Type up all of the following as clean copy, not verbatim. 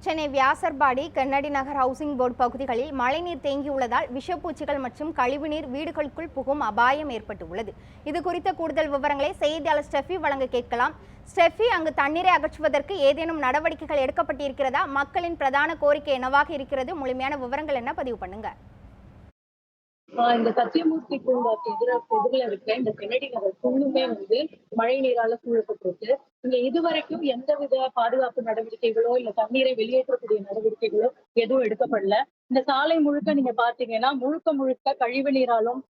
சென்னை வியாசர்பாடி கண்ணடி நகர் housing board பகுதிகளில் மழைநீர் தேங்கியுள்ளதால் விஷப்பூச்சிகள் மற்றும் கழிவுநீர் வீடுகளுக்குள் புகும் அபாயம் ஏற்பட்டுள்ளது. இது குறித்த கூடுதல் விவரங்களை செய்தியாளர் ஸ்டெஃபி வழங்க கேட்கலாம். ஸ்டெஃபி, அங்கு தண்ணீரை அகற்றுவதற்கு ஏதேனும் நடவடிக்கைகள் எடுக்கப்பட்டிருக்கிறதா? மக்களின் பிரதான கோரிக்கை என்னவாக இருக்கிறது? முழுமையான விவரங்கள் என்ன பதிவு பண்ணுங்க. இந்த சத்தியமூர்த்தி பூங்காக்கு எதிரில் இருக்க இந்த கென்னடி நகர் ஃபுல்லுமே மழை நீரால சூழப்பட்டிருக்கு. இங்க இதுவரைக்கும் எந்தவித பாதுகாப்பு நடவடிக்கைகளோ இல்ல தண்ணீரை வெளியேற்றக்கூடிய நடவடிக்கைகளோ எதுவும் எடுக்கப்படல. இந்த சாலை முழுக்க நீங்க பாத்தீங்கன்னா முழுக்க முழுக்க கழிவு நீராலும்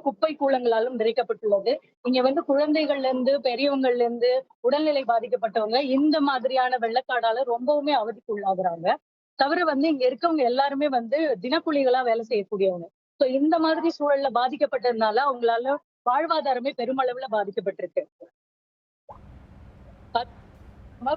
குப்பை கூலங்களாலும் நிறைக்கப்பட்டுள்ளது. இங்க குழந்தைகள்ல இருந்து பெரியவங்கள்ல இருந்து உடல்நிலை பாதிக்கப்பட்டவங்க இந்த மாதிரியான வெள்ளக்காடால ரொம்பவுமே அவதிக்கு உள்ளாகுறாங்க. தவிர இங்க இருக்கவங்க எல்லாருமே தினக்கூலிகளா வேலை செய்யக்கூடியவங்க. இந்த மாதிரி சூழல்ல பாதிக்கப்பட்டதுனால அவங்களால வாழ்வாதாரமே பெருமளவுல பாதிக்கப்பட்டிருக்கு.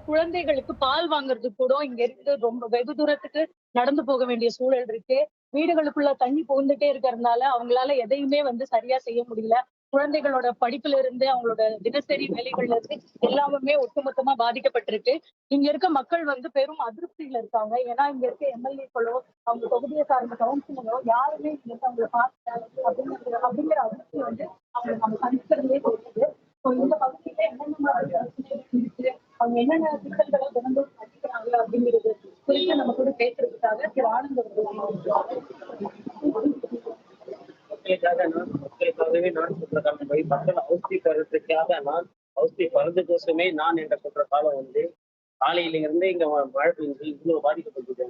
குழந்தைகளுக்கு பால் வாங்குறதுக்கு கூட இங்க இருந்து ரொம்ப வெகு தூரத்துக்கு நடந்து போக வேண்டிய சூழல் இருக்கு. வீடுகளுக்குள்ள தண்ணி புகுந்துட்டே இருக்கிறதுனால அவங்களால எதையுமே சரியா செய்ய முடியல. குழந்தைகளோட படிப்புல இருந்து அவங்களோட தினசரி வேலைகள்ல இருந்து எல்லாமே ஒட்டுமொத்தமா பாதிக்கப்பட்டிருக்கு. இங்க இருக்க மக்கள் பெரும் அதிருப்தியில இருக்காங்க. ஏன்னா இங்க இருக்க எம்எல்ஏக்களோ அவங்க தொகுதியை சார்ந்த கவுன்சிலரோ யாருமே இங்க அவங்களை பார்க்க அப்படிங்கிற அதிருப்தி அவங்க நம்ம சந்திக்கிறதே தெரியுது. இந்த பகுதியில என்னென்ன மாதிரி பிரச்சனைகள் இருக்கு, அவங்க என்னென்ன சிக்கல்களை தினந்தோறும் சந்திக்கிறாங்க அப்படிங்கிறது குறித்து நம்ம கூட பேசுறதுக்காக திரு ஆனந்த் மக்களுக்காகவே நான் சொல்ற காலம் மக்கள் அவுஸ்தி பருவத்துக்காக நான் அவுஸ்தி பருவத்துக்கோசமே நான் என்ற சொல்ற காலம் காலையில இருந்து இங்க மழை பெஞ்சு இவ்வளவு பாதிக்கப்பட்டது.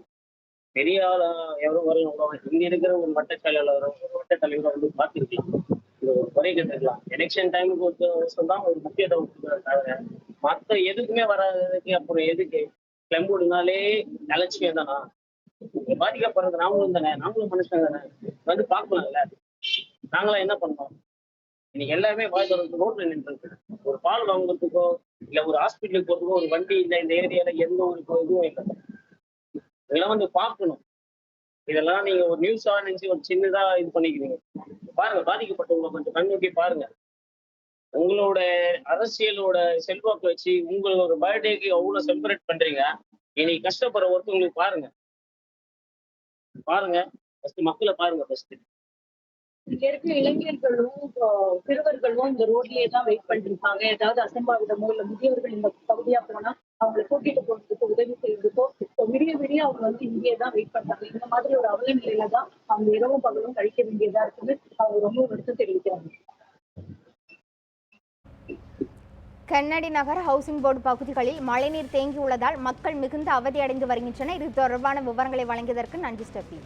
பெரிய ஆளா எவ்வளவு வரும் இங்க இருக்கிற ஒரு வட்ட செயலாளரோ ஒரு வட்ட தலைவரோ பார்த்துருக்கலாம். இது ஒரு குறை கட்டுக்கலாம். எலெக்ஷன் டைமுக்கு தான் ஒரு முக்கியத்துவம் தவிர மத்த எதுக்குமே வராததுக்கு அப்புறம் எதுக்கு கிளம்புனாலே அலட்சியம் தானா? பாதிக்கப்படுறது நாமளும் தானே, நாமளும் மனுஷன் தானே, பார்க்கலாம்ல. நாங்களாம் என்ன பண்ணோம்? இன்னைக்கு எல்லாமே ரோட்ல நின்று ஒரு பால் வாங்குறதுக்கோ இல்ல ஒரு ஹாஸ்பிட்டலுக்கு போறதுக்கோ ஒரு வண்டி இல்லை. இந்த ஏரியால எந்த ஒரு இதுவும் இல்லை. இதெல்லாம் பார்க்கணும். இதெல்லாம் நீங்க ஒரு நியூஸா நினைச்சு ஒரு சின்னதா இது பண்ணிக்கிறீங்க. பாருங்க, பாதிக்கப்பட்டவங்களை கொஞ்சம் கண்ணோக்கி பாருங்க. உங்களோட அரசியலோட செல்வாக்கு வச்சு உங்களோட பர்த்டேக்கு அவ்வளவு செலிப்ரேட் பண்றீங்க. இன்னைக்கு கஷ்டப்படுற ஒருத்தவங்களுக்கு பாருங்க. ஃபர்ஸ்ட் மக்களை பாருங்க. ஃபர்ஸ்ட் இங்க இருக்க இளைஞர்களும் சிறுவர்களும் இந்த ரோட்லயே தான் வெயிட் பண்ணிருக்காங்க. ஏதாவது அசம்பாவிதமோ இல்ல முதியவர்கள் இந்த பகுதியா போனா அவங்களை கூட்டிட்டு போறதுக்கு உதவி செய்யறதுக்கோ விடிய விடிய அவங்க இங்கேயே தான் வெயிட் பண்றாங்க. இந்த மாதிரி ஒரு அவல நிலையில தான் அவங்க இரவும் பகலும் கழிக்க வேண்டியதா இருக்குன்னு அவங்க ரொம்ப வருத்தம் தெரிவிக்கிறாங்க. கண்ணடி நகர் ஹவுசிங் போர்டு பகுதிகளில் மழைநீர் தேங்கியுள்ளதால் மக்கள் மிகுந்த அவதியடைந்து வருகின்றனர். இது தொடர்பான விவரங்களை வழங்கியதற்கு நன்றி ஸ்டெஃபி.